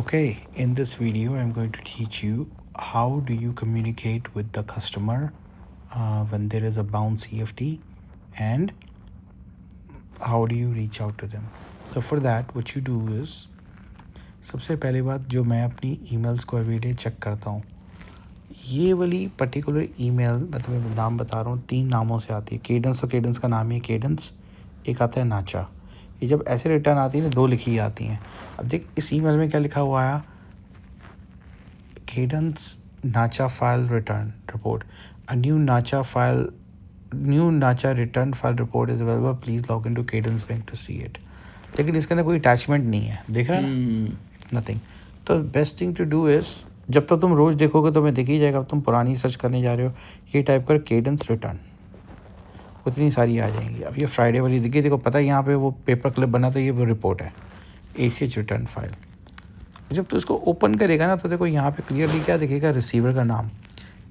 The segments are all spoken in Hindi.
Okay, in this video, I'm going to teach you how do you communicate with the customer when there is a bounce EFT and how do you reach out to them. So for that, what you do is सबसे पहली बात जो मैं अपनी ईमेल्स को एवरीडे चेक करता हूँ, ये वाली पर्टिकुलर ईमेल मैं तुम्हें नाम बता रहा हूँ, 3 नामों से आती है। केडेंस, और केडेंस का नाम ही है केडेंस, एक आता है नाचा। ये जब ऐसे रिटर्न आती है ना, 2 लिखी आती हैं। अब देख इस ईमेल में क्या लिखा हुआ है, Cadence Nacha file return report. A new Nacha return file report is available. Please log into Cadence Bank to see it. लेकिन इसके अंदर कोई अटैचमेंट नहीं है, देख रहा है ना, नथिंग। तो best thing to do is, जब तक तुम रोज देखोगे तो मैं दिख ही जाएगा। तुम पुरानी सर्च करने जा रहे हो, ये टाइप कर केडेंस रिटर्न, उतनी सारी आ जाएंगी। अब ये फ्राइडे वाली दिखी, देखो पता है यहाँ पे वो पेपर क्लिप बना था, ये वो रिपोर्ट है, ACH रिटर्न फाइल। जब तू इसको ओपन करेगा ना तो देखो यहाँ पे क्लियरली क्या दिखेगा, रिसीवर का नाम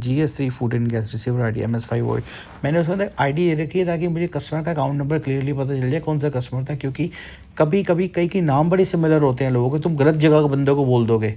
GS3 food and gas, receiver ID MS5 void. मैंने उसमें ID दे रखी है ताकि मुझे कस्टमर का अकाउंट नंबर क्लियरली पता चल जाए कौन सा कस्टमर था, क्योंकि कभी कभी कई के नाम बड़े सिमिलर होते हैं लोगों के, तुम गलत जगह के बंदे को बोल दोगे,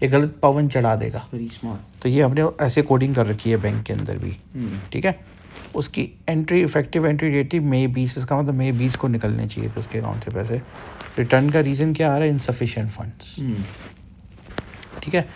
ये गलत पवन चढ़ा देगा। Very smart. तो ये हमने ऐसे कोडिंग कर रखी है बैंक के अंदर भी, ठीक है। उसकी एंट्री, इफेक्टिव एंट्री डेट थी May 20, इसका मतलब May 20 को निकलने चाहिए थे उसके अकाउंट से पैसे। रिटर्न का रीज़न क्या आ रहा है, इनसफिशिएंट फंड्स, ठीक है।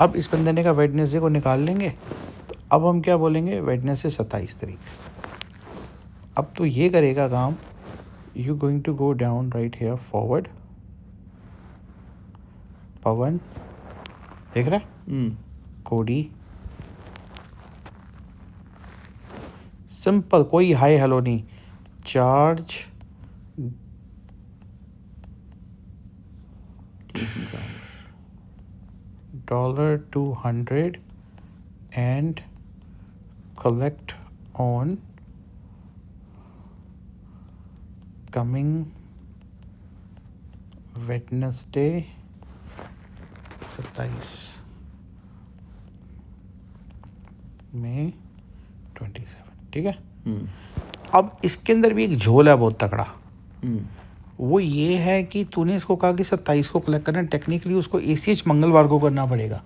अब इस बंदे ने का वेडनेसडे को निकाल लेंगे, तो अब हम क्या बोलेंगे, वेडनेसडे 27 तारीख। अब तो ये करेगा काम, you going to go down right here forward, Pavan देख रहा है, कोडी, सिंपल, कोई हाई हेलो नहीं, charge $200 and collect on coming Wednesday 27 May 27, ठीक है। अब इसके अंदर भी एक झोल है बहुत तगड़ा, वो ये है कि तूने इसको कहा कि 27 को कलेक्ट करना, टेक्निकली उसको ACH मंगलवार को करना पड़ेगा।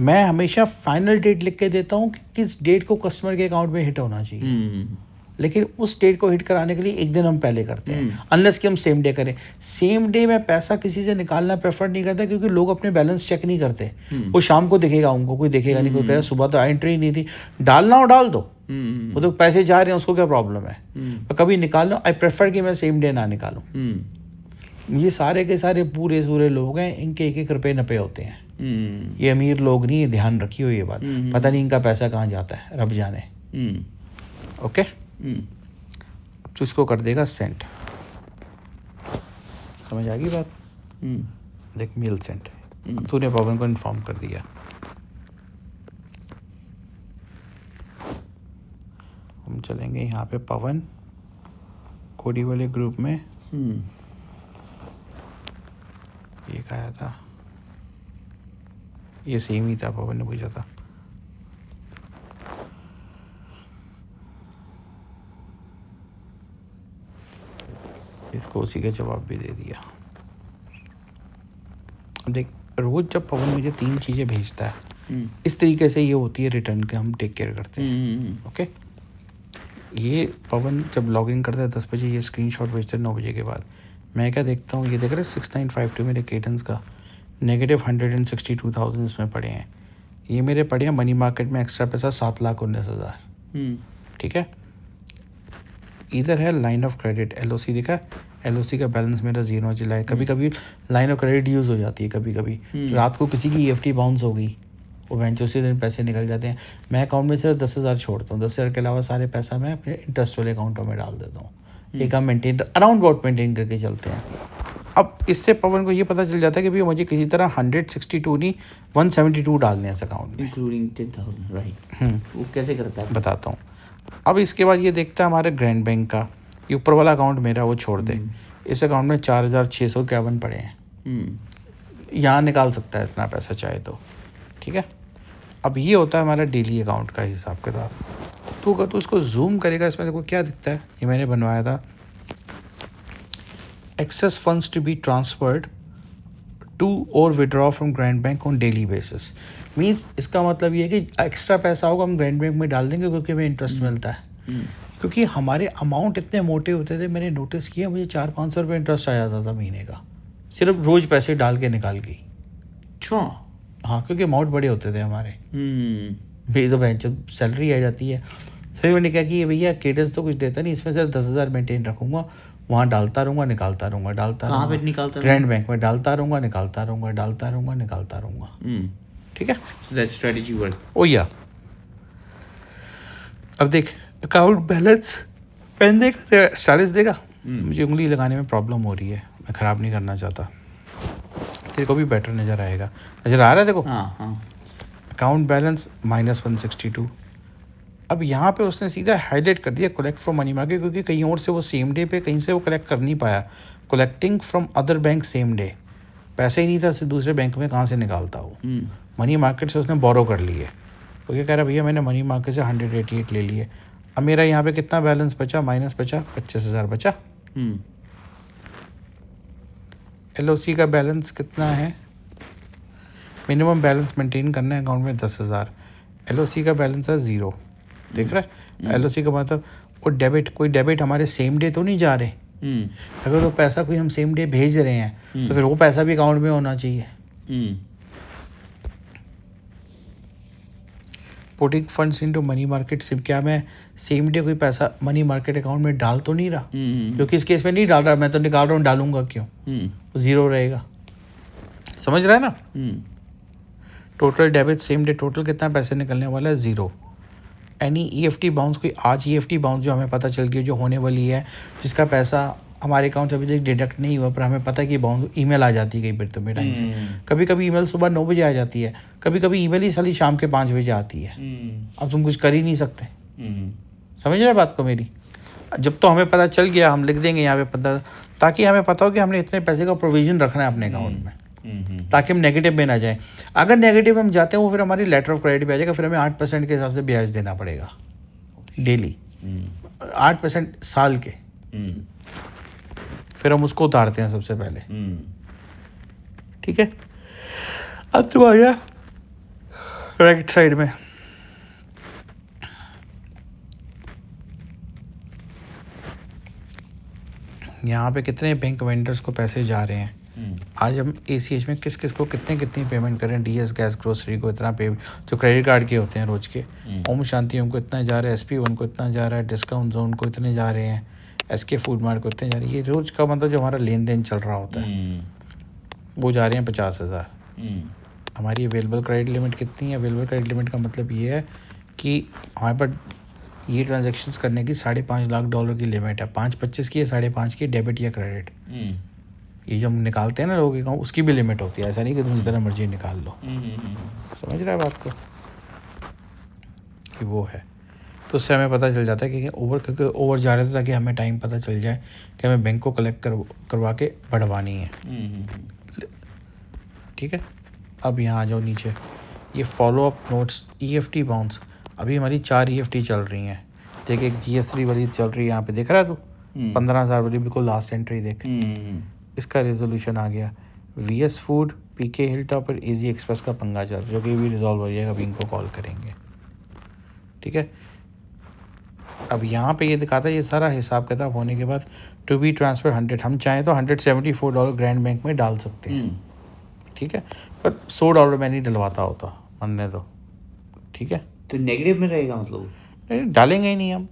मैं हमेशा फाइनल डेट लिख के देता हूँ कि किस डेट को कस्टमर के अकाउंट में हिट होना चाहिए, लेकिन उस डेट को हिट कराने के लिए एक दिन हम पहले करते हैं, अनलेस कि हम सेम डे करें। सेम डे मैं पैसा किसी से निकालना प्रेफर नहीं करता, क्योंकि लोग अपने बैलेंस चेक नहीं करते। वो शाम को दिखेगा, उनको कोई देखेगा नहीं, कोई कहेगा सुबह तो एंट्री नहीं थी, डालना हो डाल दो, वो तो पैसे जा रहे हैं, उसको क्या प्रॉब्लम है। तो कभी निकाल लो, आई प्रेफर कि मैं सेम डे ना निकालूं। ये सारे के सारे पूरे सूरे लोग हैं, इनके 1-1 रुपए नपे होते हैं, ये अमीर लोग नहीं, ध्यान रखियो ये बात। पता नहीं इनका पैसा कहाँ जाता है, रब जाने। ओके, तो इसको कर देगा सेंड, समझ आ गई बात। देख मेल सेंड, तूने पवन को इन्फॉर्म कर दिया। हम चलेंगे यहाँ पे पवन कोडी वाले ग्रुप में, एक आया था, ये सेम ही था, पवन ने पूछा था। इसको उसी का जवाब भी दे दिया। देख रोज जब पवन मुझे 3 चीज़ें भेजता है, इस तरीके से ये होती है रिटर्न के, हम टेक केयर करते हैं। ओके, ये पवन जब लॉगिन करता है 10 बजे, ये स्क्रीनशॉट भेजता है 9 बजे के बाद। मैं क्या देखता हूँ, ये देख रहे 6952 मेरे केडेंस का -162,000 इसमें पड़े हैं। ये मेरे पड़े हैं मनी मार्केट में एक्स्ट्रा पैसा 7,19,000, ठीक है। इधर है लाइन ऑफ क्रेडिट, LOC दिखा, LOC का बैलेंस मेरा 0 चला है। कभी कभी लाइन ऑफ क्रेडिट यूज़ हो जाती है, कभी कभी रात को किसी की EFT बाउंस हो गई, वो बेंच उसी दिन पैसे निकल जाते हैं। मैं अकाउंट में सिर्फ 10,000 छोड़ता हूँ, 10,000 के अलावा सारे पैसा मैं अपने इंटरेस्ट वाले अकाउंटों में डाल देता हूँ। एक हम मेंटेन अराउंड अबाउट मेंटेन करके चलते हैं। अब इससे पवन को ये पता चल जाता है कि भाई मुझे किसी तरह 162 नहीं 172 डालने हैं इस अकाउंट में, इंक्लूडिंग 10,000, राइट। वो कैसे करता है बताता हूँ। अब इसके बाद ये देखता है हमारे ग्रैंड बैंक का, ये ऊपर वाला अकाउंट मेरा, वो छोड़ दे। इस अकाउंट में 4,651 पड़े हैं, यहाँ निकाल सकता है इतना पैसा चाहे तो, ठीक है। अब ये होता है हमारा डेली अकाउंट का हिसाब किताब। तो अगर तो उसको जूम करेगा, इसमें देखो क्या दिखता है, ये मैंने बनवाया था, access funds to be transferred to और withdraw from grand bank on daily basis. Means इसका मतलब ये है कि एक्स्ट्रा पैसा होगा हम ग्रैंड बैंक में डाल देंगे क्योंकि हमें इंटरेस्ट मिलता है। क्योंकि हमारे अमाउंट इतने मोटे होते थे, मैंने नोटिस किया मुझे 400-500 रुपये इंटरेस्ट आ जाता था महीने का, सिर्फ रोज़ पैसे डाल के निकाल के। अच्छा। हाँ, क्योंकि अमाउंट बड़े होते थे हमारे। मेरी तो बहन जब सैलरी आ जाती है, फिर मैंने क्या कि भैया केडेंस तो कुछ देता नहीं, इसमें सिर्फ 10,000 मेंटेन रखूँगा, वहाँ डालता रहूँगा निकालता रहूँगा, डालता कहाँ पे रहूँगा, निकालता ग्रैंड बैंक में डालता रहूँगा निकालता रहूँगा, डालता रहूँगा निकालता रहूँगा। ठीक है, दैट स्ट्रेटजी वर्क। ओ या अब देख अकाउंट बैलेंस पेन देगा 40 देगा। मुझे उंगली लगाने में प्रॉब्लम हो रही है, मैं ख़राब नहीं करना चाहता, तेरे को भी बेटर नज़र आएगा। नज़र आ रहा है देखो। हाँ। Account balance -162। अब यहाँ पे उसने सीधा हाईलाइट कर दिया कलेक्ट फ्रॉम मनी मार्केट, क्योंकि कहीं और से वो सेम डे पे कहीं से वो कलेक्ट कर नहीं पाया। Collecting from other bank same day, पैसे ही नहीं था दूसरे बैंक में, कहाँ से निकालता वो। मनी मार्केट से उसने बोरो कर लिए। वो क्या कह रहा भैया मैंने मनी मार्केट से 188 ले लिए। अब मेरा यहाँ पे कितना बैलेंस बचा, माइनस बचा 25,000 बचा। LOC का बैलेंस कितना है, मिनिमम बैलेंस मेंटेन करना है अकाउंट में 10,000। LOC का बैलेंस है 0, देख रहा है। LOC का मतलब वो डेबिट, कोई डेबिट हमारे सेम डे तो नहीं जा रहे। अगर वो पैसा कोई हम सेम डे भेज रहे हैं तो फिर वो पैसा भी अकाउंट में होना चाहिए। Putting funds into money market, सिर्फ क्या मैं सेम डे कोई पैसा मनी मार्केट अकाउंट में डाल तो नहीं रहा, क्योंकि इस केस में नहीं डाल रहा, मैं तो निकाल रहा हूँ, डालूंगा क्यों, 0 रहेगा। समझ रहा है ना। Total debit same day total कितना पैसे निकलने वाला है, 0। एनी EFT बाउंस, कोई आज EFT बाउंस जो हमें पता चल गया जो होने वाली है, जिसका पैसा हमारे अकाउंट से अभी तक डिडक्ट नहीं हुआ, पर हमें पता है कि बाउंस ईमेल आ जाती है कई बार, तो मेरा टाइम से कभी कभी ईमेल सुबह 9 बजे आ जाती है, कभी कभी ईमेल ही साली शाम के 5 बजे आती है। अब तुम कुछ कर ही नहीं सकते। समझ रहे बात को मेरी। जब तो हमें पता चल गया, हम लिख देंगे यहाँ पे 15, ताकि हमें पता हो कि हमने इतने पैसे का प्रोविजन रखना है अपने अकाउंट में, ताकि हम नेगेटिव में ना जाएं। अगर नेगेटिव हम जाते हैं वो फिर हमारी लेटर ऑफ क्रेडिट पे आ जाएगा, फिर हमें 8% के हिसाब से ब्याज देना पड़ेगा डेली, 8% साल के। फिर हम उसको उतारते हैं सबसे पहले। ठीक है, अब तुम आ गया राइट साइड में। यहाँ पे कितने बैंक वेंडर्स को पैसे जा रहे हैं। आज हम ACH में किस किस को कितनी पेमेंट करें। DS गैस ग्रोसरी को इतना पे, जो क्रेडिट कार्ड के होते हैं रोज के। ओम शांति ओम को इतना जा रहा है, SP1 को इतना जा रहा है, डिस्काउंट जोन को इतने जा रहे हैं, SK फूड मार्ट को इतने जा रहे हैं। ये रोज का मतलब जो हमारा लेन देन चल रहा होता है वो जा रहे हैं 50,000। हमारी अवेलेबल क्रेडिट लिमिट कितनी है। अवेलेबल क्रेडिट लिमिट का मतलब ये है कि हमारे पास ये ट्रांजैक्शंस करने की $5.5 लाख की लिमिट है। 5-25 की है, 5.5 की डेबिट या क्रेडिट। ये जो हम निकालते हैं ना लोगों के अकाउंट, उसकी भी लिमिट होती है। ऐसा नहीं कि तुम जितना मर्जी निकाल लो। समझ रहा है बात को कि वो है, तो उससे हमें पता चल जाता है कि क्योंकि ओवर जा रहे थे, ताकि हमें टाइम पता चल जाए कि हमें बैंक को कलेक्ट करवा के बढ़वानी है। ठीक है, अब यहाँ आ जाओ नीचे, ये follow up notes EFT bounce. अभी हमारी 4 EFT चल रही हैं। देख, एक GS3 वाली चल रही है यहाँ पे, देख रहा है तू, 15,000 वाली, बिल्कुल लास्ट एंट्री देख। इसका रेजोल्यूशन आ गया। VS फूड, PK हिलटॉप और AZ एक्सप्रेस का पंगा चल रहा है, जो कि भी रिजॉल्व हो जाएगा, अभी इनको कॉल करेंगे। ठीक है, अब यहाँ पे ये दिखाता है, ये सारा हिसाब किताब होने के बाद टू बी ट्रांसफर 100, हम चाहें तो $174 ग्रैंड बैंक में डाल सकते हैं। ठीक है, पर $100 मैं नहीं डलवाता होता, मानने दो। ठीक है, तो नेगेटिव में रहेगा मतलब, नहीं डालेंगे ही नहीं हम।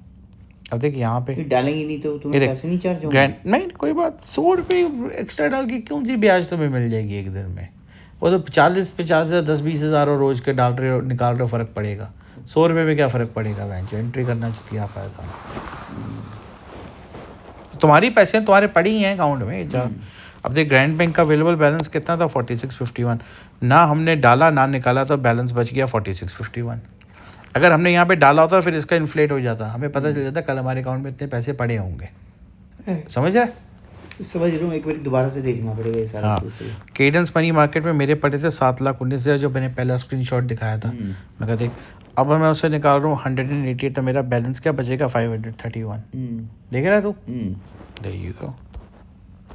अब देख यहाँ पे डालेंगे नहीं तो तुम्हें पैसे नहीं चार्ज होंगे। ग्रैंड नहीं, कोई बात, $100 एक्स्ट्रा डाल के कौन सी ब्याज तुम्हें मिल जाएगी एक दिन में। वो तो 40-50 10-20 हज़ार और रोज के डाल रहे हो, निकाल रहे हो, फ़र्क पड़ेगा। $100 में क्या फ़र्क पड़ेगा। बैंक एंट्री करना चाहिए आप पैसा, तुम्हारी पैसे तुम्हारे पड़ी ही हैं अकाउंट में। अब देख ग्रैंड बैंक का अवेलेबल बैलेंस कितना था, 4651। ना हमने डाला ना निकाला, तो बैलेंस बच गया 4651। अगर हमने यहाँ पे डाला होता फिर इसका इन्फ्लेट हो जाता, हमें पता चल जाता कल हमारे अकाउंट में इतने पैसे पड़े होंगे। समझ रहे? समझ रहा हूँ, एक बार दोबारा से देखना पड़ेगा ये सारा सिलसिला। केडेंस मनी मार्केट में मेरे पड़े थे 7,19,000, जो मैंने पहला स्क्रीनशॉट दिखाया था। मैं कहा देख, अब मैं उससे निकाल रहा हूँ 188, तो मेरा बैलेंस क्या बचेगा 531। देख रहा है तू, देयर यू गो।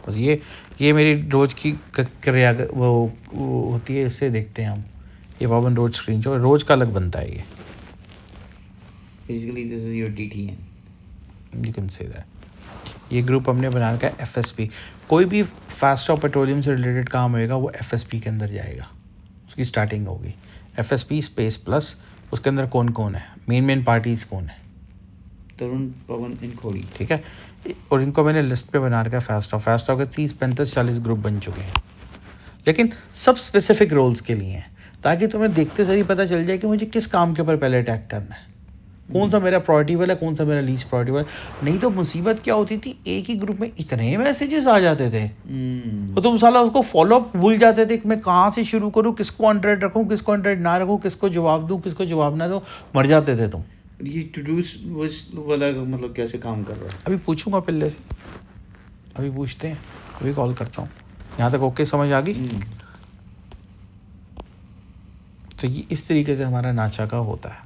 बस ये मेरी रोज़ की क्रिया वो होती है, इससे देखते हैं हम। ये पावन रोज स्क्रीन शॉट रोज़ का अलग बनता है ये। Basically, this is your DTN. You can say that. ये ग्रुप हमने बना रखा है FSP। कोई भी फास्टॉप पेट्रोलियम से रिलेटेड काम होएगा वो FSP के अंदर जाएगा, उसकी स्टार्टिंग होगी FSP स्पेस प्लस। उसके अंदर कौन कौन है, मेन पार्टीज कौन है, तरुण, पवन एंड खोड़ी। ठीक है। और इनको मैंने लिस्ट पे बना रखा है फास्टॉप के 30 35 40 ग्रुप बन चुके हैं, लेकिन सब स्पेसिफिक रोल्स के लिए हैं, ताकि तुम्हें देखते सही पता चल जाए कि मुझे किस काम के ऊपर पहले अटैक करना है, कौन सा मेरा प्रायोरिटी है, कौन सा मेरा लीस्ट प्रायोरिटी है। नहीं तो मुसीबत क्या होती थी, एक ही ग्रुप में इतने मैसेजेस आ जाते थे तो तुम साला उसको फॉलोअप भूल जाते थे कि मैं कहाँ से शुरू करूँ, किसको 100 रखूँ, किसको 100 ना रखूँ, किसको जवाब दूँ, किसको जवाब ना दूँ, मर जाते थे तुम। ये टू डू वाला मतलब कैसे काम कर रहा है? अभी पूछूंगा पिल्ले से, अभी पूछते हैं, अभी कॉल करता हूँ। यहाँ तक ओके समझ आ गई? तो ये इस तरीके से हमारा नाचा का होता है।